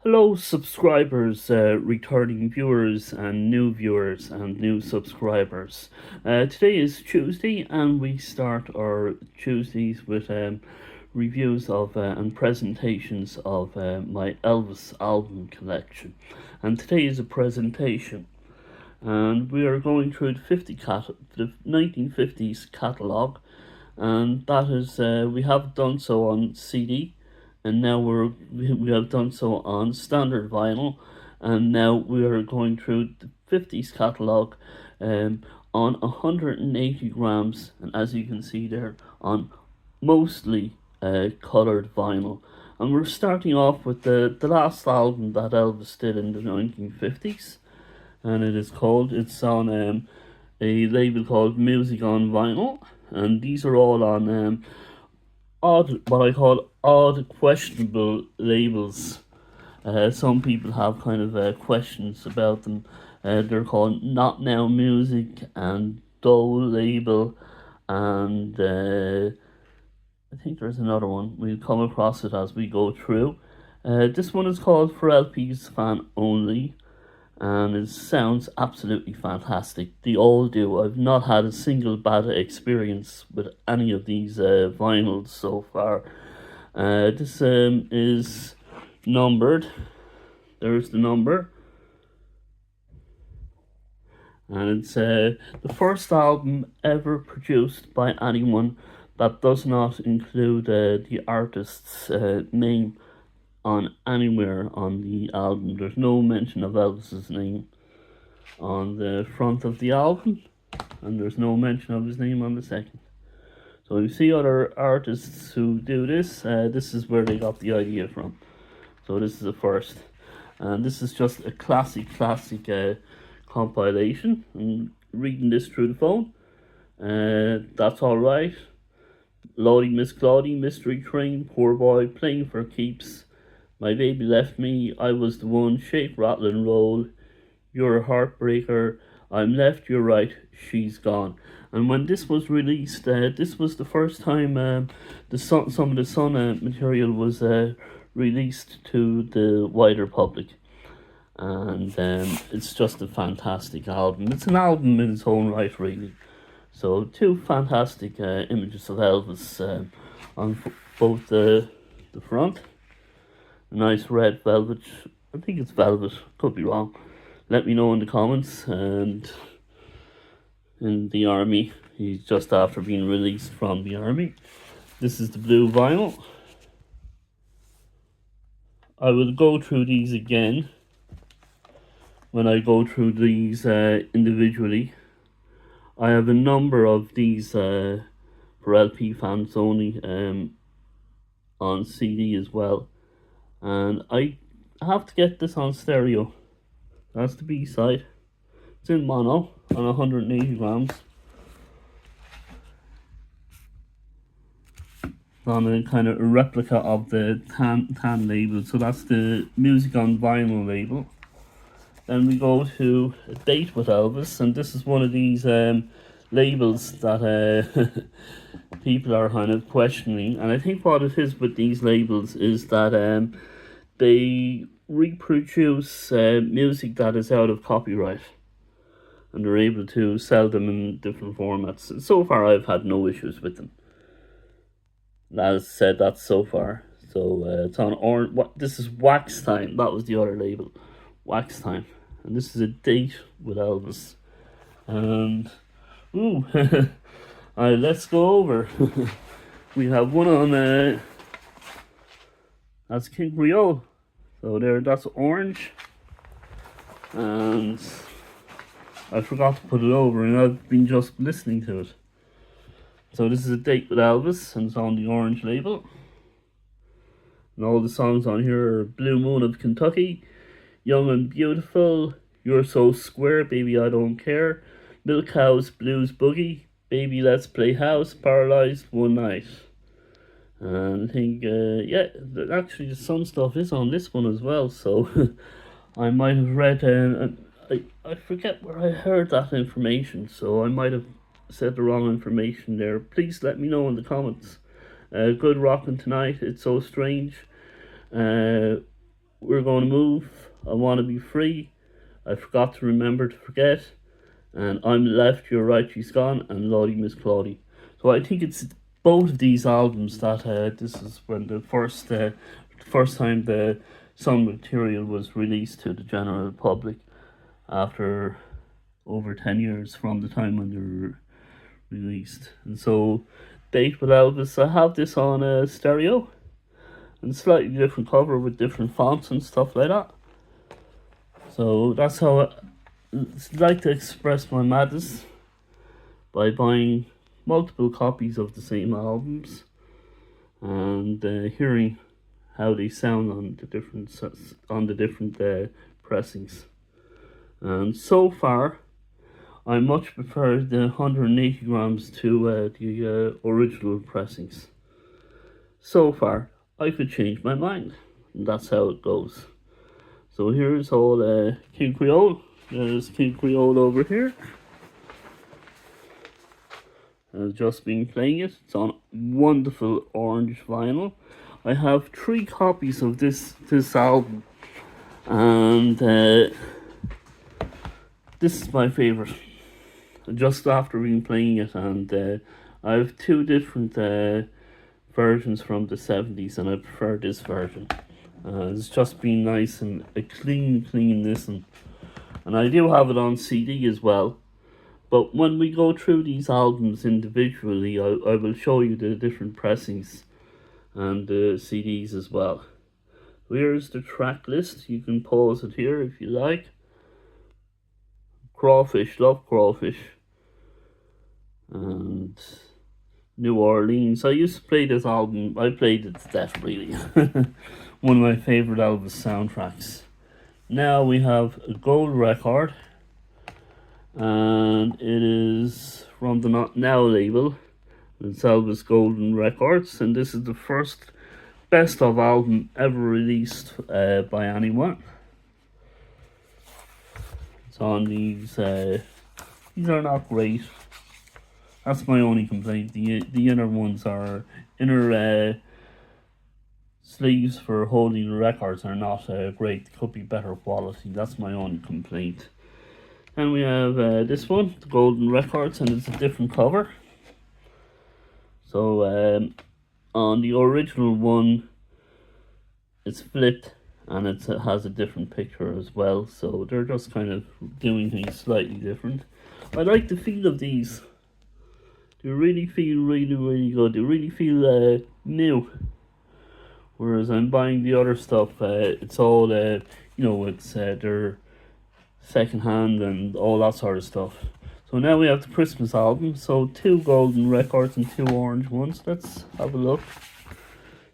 Hello, subscribers, returning viewers, and new subscribers. Today is Tuesday, and we start our Tuesdays with reviews of and presentations of my Elvis album collection. And today is a presentation, and we are going through the 1950s catalogue, and that is we have done so on CD, and now we have done so on standard vinyl, and now we are going through the 50s catalogue on 180 grams, and as you can see there, on mostly coloured vinyl. And we're starting off with the last album that Elvis did in the 1950s, and it's on a label called Music on Vinyl, and these are all on what I call odd, questionable labels. Some people have kind of questions about them. They're called Not Now Music and Dole Label, and I think there's another one. We'll come across it as we go through. This one is called For LP's Fan Only, and it sounds absolutely fantastic. They all do. I've not had a single bad experience with any of these vinyls so far. This is numbered. There's the number. And it's the first album ever produced by anyone that does not include the artist's name on anywhere on the album. There's no mention of Elvis's name on the front of the album, and there's no mention of his name on the second. So you see other artists who do this. This is where they got the idea from. So this is the first, and this is just a classic compilation. And reading this through the phone. That's all right. Lottie Miss Claudie, Mystery Train, Poor Boy, Playing for Keeps, My Baby Left Me, I Was the One, Shake, Rattle and Roll, You're a Heartbreaker, I'm Left, You're Right, She's Gone. And when this was released, this was the first time some of the Sun material was released to the wider public. And it's just a fantastic album. It's an album in its own right, really. So two fantastic images of Elvis on both the front. A nice red velvet. I think it's velvet. Could be wrong. Let me know in the comments. And in the army, he's just after being released from the army. This is the blue vinyl. I will go through these again when I go through these individually. I have a number of these for LP fans only on CD as well. And I have to get this on stereo. That's the B side. It's in mono on 180 grams. On a kind of a replica of the tan label. So that's the Music on Vinyl label. Then we go to A Date with Elvis, and this is one of these labels that people are kind of questioning. And I think what it is with these labels is that they reproduce music that is out of copyright, and they're able to sell them in different formats. So far, I've had no issues with them. As said, that's so far. So it's on orange. This is Wax Time. That was the other label, Wax Time. And this is A Date with Elvis. And ooh, alright, let's go over. We have one on that's King Creole. So that's orange. And I forgot to put it over, and I've been just listening to it. So this is A Date with Elvis, and it's on the orange label. And all the songs on here are Blue Moon of Kentucky, Young and Beautiful, You're So Square, Baby I Don't Care, Milk House Blues Boogie, Baby Let's Play House, Paralyzed One Night. And I think, actually some stuff is on this one as well, so I might have read, I forget where I heard that information, so I might have said the wrong information there. Please let me know in the comments. Good rockin' tonight, It's So Strange. We're Never Gonna Move, I Wanna Be Free, I Forgot to Remember to Forget, and I'm Left, You're Right, She's Gone, and Lottie Miss Claudie. So I think it's both of these albums that this is when the first time the song material was released to the general public after over 10 years from the time when they were released. And so, Date with Elvis, I have this on a stereo and slightly different cover with different fonts and stuff like that. So that's how I like to express my madness, by buying multiple copies of the same albums and hearing how they sound on the different pressings. And so far, I much prefer the 180 grams to the original pressings. So far, I could change my mind, and that's how it goes. So here's all King Creole. There's King Creole over here. I've just been playing it. It's on wonderful orange vinyl. I have 3 copies of this album, and this is my favorite. Just after been playing it, and I have 2 different versions from the 70s, and I prefer this version. It's just been nice and a clean listen, and I do have it on CD as well. But when we go through these albums individually, I will show you the different pressings and the CDs as well. Here's the track list. You can pause it here if you like. Crawfish, love Crawfish. And New Orleans. I used to play this album. I played it to death, really. One of my favourite Elvis soundtracks. Now we have a gold record, and it is from the Not Now label. It's Elvis Golden Records, and this is the first best of album ever released by anyone. It's on these. These are not great. That's my only complaint. The inner ones are inner sleeves for holding the records are not great. They could be better quality. That's my only complaint. And we have this one, the Golden Records, and it's a different cover. So on the original one, it's flipped, and it has a different picture as well. So they're just kind of doing things slightly different. I like the feel of these. They really feel really good. They really feel new. Whereas I'm buying the other stuff, it's all it's they're second hand and all that sort of stuff. So now we have the Christmas album. So 2 golden records and 2 orange ones. Let's have a look.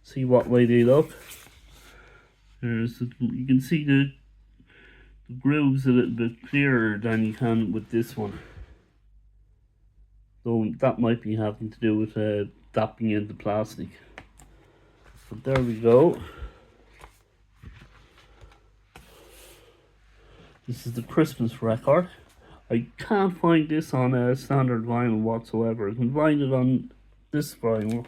See what way they look. You can see the grooves a little bit clearer than you can with this one. So that might be having to do with dapping in the plastic. But there we go. This is the Christmas record. I can't find this on a standard vinyl whatsoever. I can find it on this vinyl.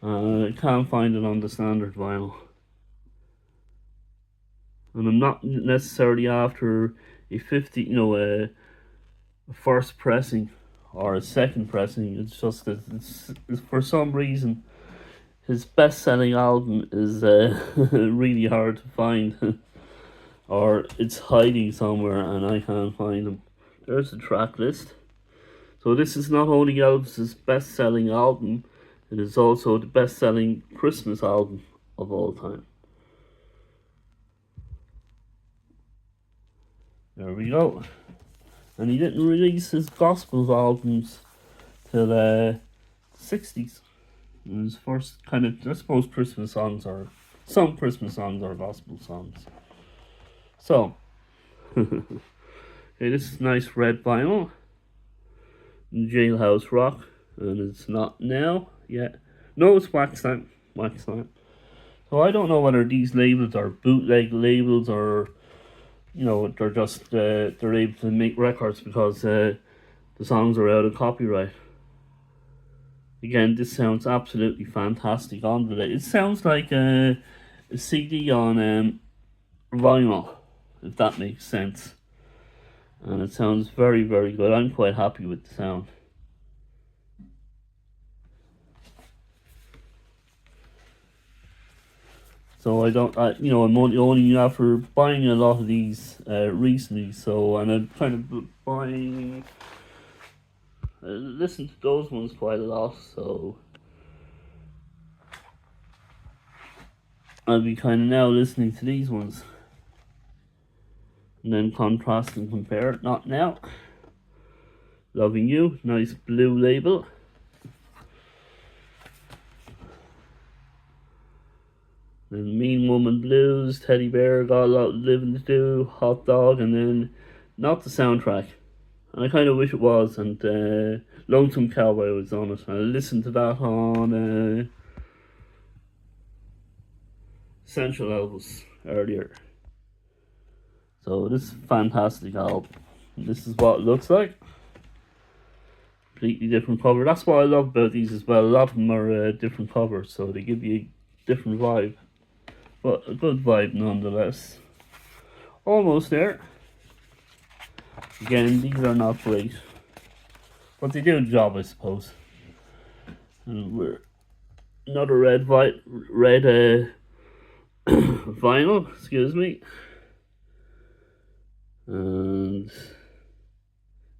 I can't find it on the standard vinyl. And I'm not necessarily after a 50, a first pressing or a second pressing. It's just that it's for some reason his best-selling album is really hard to find. Or it's hiding somewhere and I can't find them. There's the track list. So this is not only Elvis's best-selling album, it is also the best-selling Christmas album of all time. There we go. And he didn't release his gospel albums till the 60s. And his first kind of, I suppose, Christmas songs are, some Christmas songs are gospel songs. So, okay, this is nice red vinyl, Jailhouse Rock, and it's not now yet. No, it's wax time. So I don't know whether these labels are bootleg labels or, they're just they're able to make records because the songs are out of copyright. Again, this sounds absolutely fantastic on the label. It sounds like a CD on vinyl, if that makes sense. And it sounds very, very good. I'm quite happy with the sound. So I'm only after buying a lot of these recently. So, and I'm kind of buying, listen to those ones quite a lot. So I'll be kind of now listening to these ones, and then contrast and compare. Not now. Loving You, nice blue label. Then Mean Woman Blues, Teddy Bear, Got a Lot Living to Do, Hot Dog, and then not the soundtrack. And I kind of wish it was, and Lonesome Cowboy was on it. And I listened to that on Essential Elvis earlier. So this is a fantastic album. This is what it looks like. Completely different cover. That's what I love about these as well. A lot of them are different covers, so they give you a different vibe. But a good vibe nonetheless. Almost there. Again, these are not great, but they do the job, I suppose. And we're another red vinyl, excuse me. And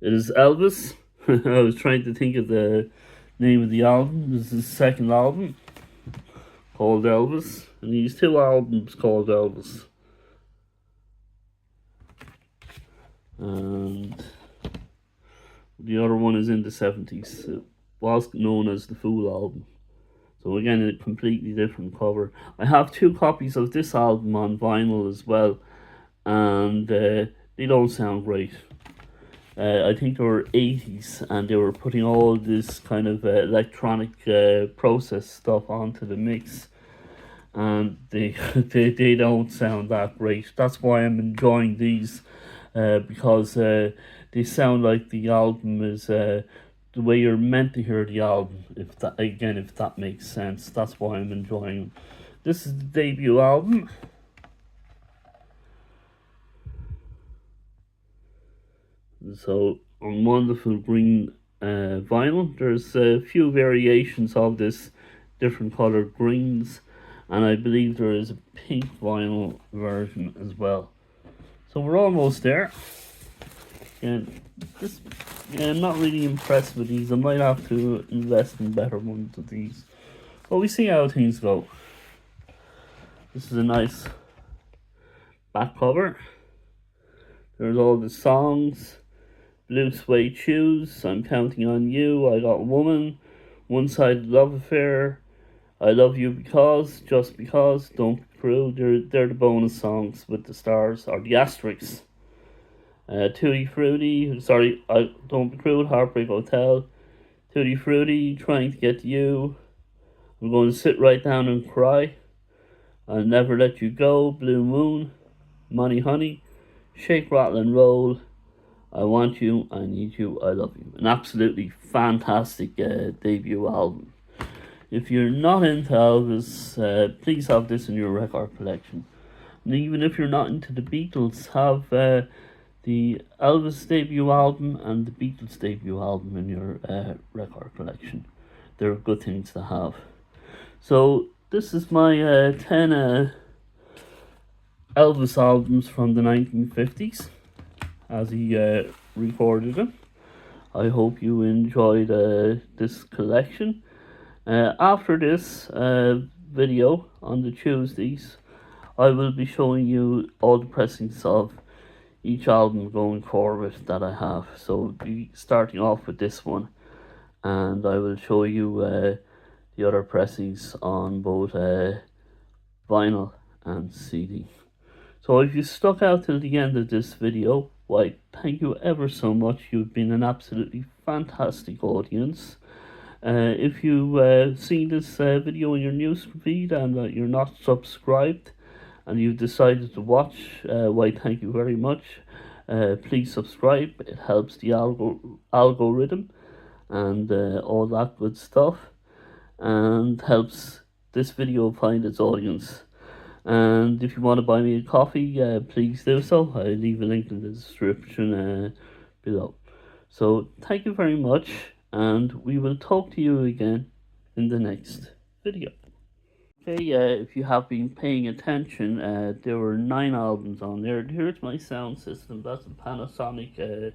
it is Elvis. I was trying to think of the name of the album. This is his second album called Elvis, and these two albums called Elvis. And the other one is in the 70s. It was known as the Fool album. So again, a completely different cover. I have 2 copies of this album on vinyl as well, and they don't sound great. I think they were 80s, and they were putting all this kind of electronic process stuff onto the mix, and they don't sound that great. That's why I'm enjoying these, because they sound like the album is the way you're meant to hear the album. If that makes sense, that's why I'm enjoying them. This is the debut album. So on wonderful green vinyl, there's a few variations of this, different colored greens, and I believe there is a pink vinyl version as well. So we're almost there. And I'm not really impressed with these. I might have to invest in better ones of these. But we see how things go. This is a nice back cover. There's all the songs. Blue Suede Shoes, I'm Counting on You, I Got a Woman, One-Sided Love Affair, I Love You Because, Just Because, Don't Be Cruel. They're the bonus songs with the stars, or the asterisks. Tutti Frutti, Don't Be Cruel, Heartbreak Hotel, Tutti Frutti, Trying to Get to You, I'm Going to Sit Right Down and Cry, I'll Never Let You Go, Blue Moon, Money Honey, Shake, Rattle and Roll, I Want You, I Need You, I Love You. An absolutely fantastic debut album. If you're not into Elvis, please have this in your record collection. And even if you're not into the Beatles, have the Elvis debut album and the Beatles debut album in your record collection. They're good things to have. So this is my 10 Elvis albums from the 1950s. As he recorded them. I hope you enjoyed this collection. After this video on the Tuesdays, I will be showing you all the pressings of each album going forward that I have. So we'll be starting off with this one, and I will show you the other pressings on both vinyl and CD. So if you stuck out till the end of this video, why, thank you ever so much. You've been an absolutely fantastic audience. If you've seen this video in your news feed and you're not subscribed and you've decided to watch, why, thank you very much. Please subscribe. It helps the algorithm and all that good stuff, and helps this video find its audience. And if you want to buy me a coffee, please do so. I'll leave a link in the description below. So thank you very much, and we will talk to you again in the next video. Okay, if you have been paying attention, there were 9 albums on there. Here's my sound system. That's a Panasonic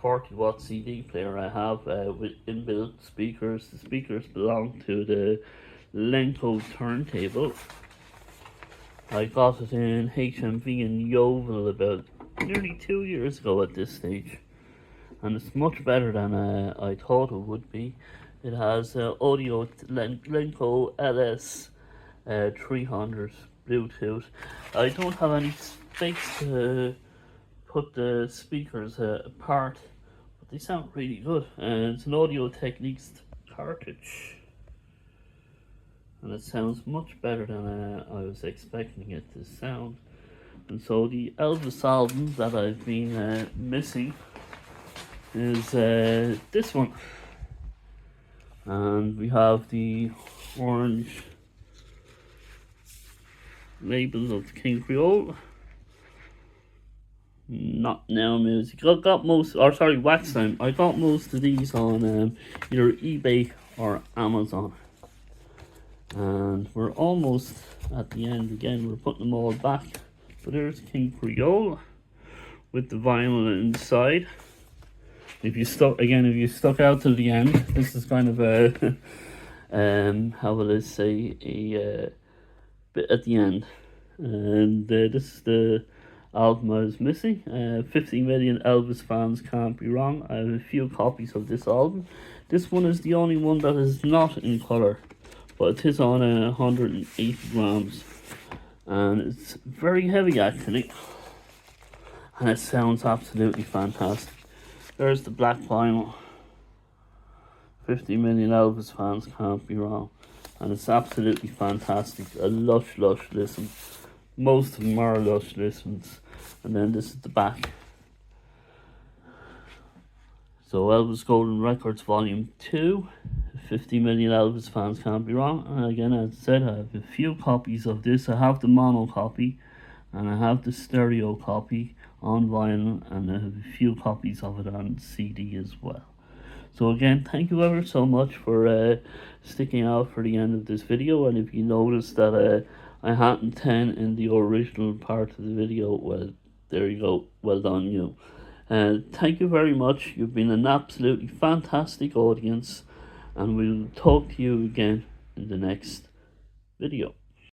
40-watt CD player I have with inbuilt speakers. The speakers belong to the Lenco turntable. I got it in HMV in Yeovil about nearly 2 years ago at this stage, and it's much better than I thought it would be. It has audio Lenco LS 300 Bluetooth. I don't have any space to put the speakers apart, but they sound really good. And it's an Audio Techniques cartridge, and it sounds much better than I was expecting it to sound. And so the Elvis album that I've been missing is this one, and we have the orange label of King Creole. Not Now Music. I got most, or sorry, Wax Time. I got most of these on either eBay or Amazon. And we're almost at the end again. We're putting them all back. But there's King Creole with the vinyl inside. If you stuck out till the end, this is kind of a how will I say, a bit at the end. And this is the album I was missing. 50 million Elvis fans can't be wrong. I have a few copies of this album. This one is the only one that is not in colour, but it is on 180 grams, and it's very heavy actually, and it sounds absolutely fantastic. There's the black vinyl. 50 million Elvis fans can't be wrong, and it's absolutely fantastic. A lush listen. Most of them are lush listens. And then this is the back. So Elvis Golden Records Volume 2. 50 million Elvis fans can't be wrong. And again, as I said, I have a few copies of this. I have the mono copy, and I have the stereo copy on vinyl, and I have a few copies of it on CD as well. So again, thank you ever so much for sticking out for the end of this video. And if you notice that I hadn't 10 in the original part of the video, well, there you go. Well done, you. Thank you very much. You've been an absolutely fantastic audience, and we'll talk to you again in the next video.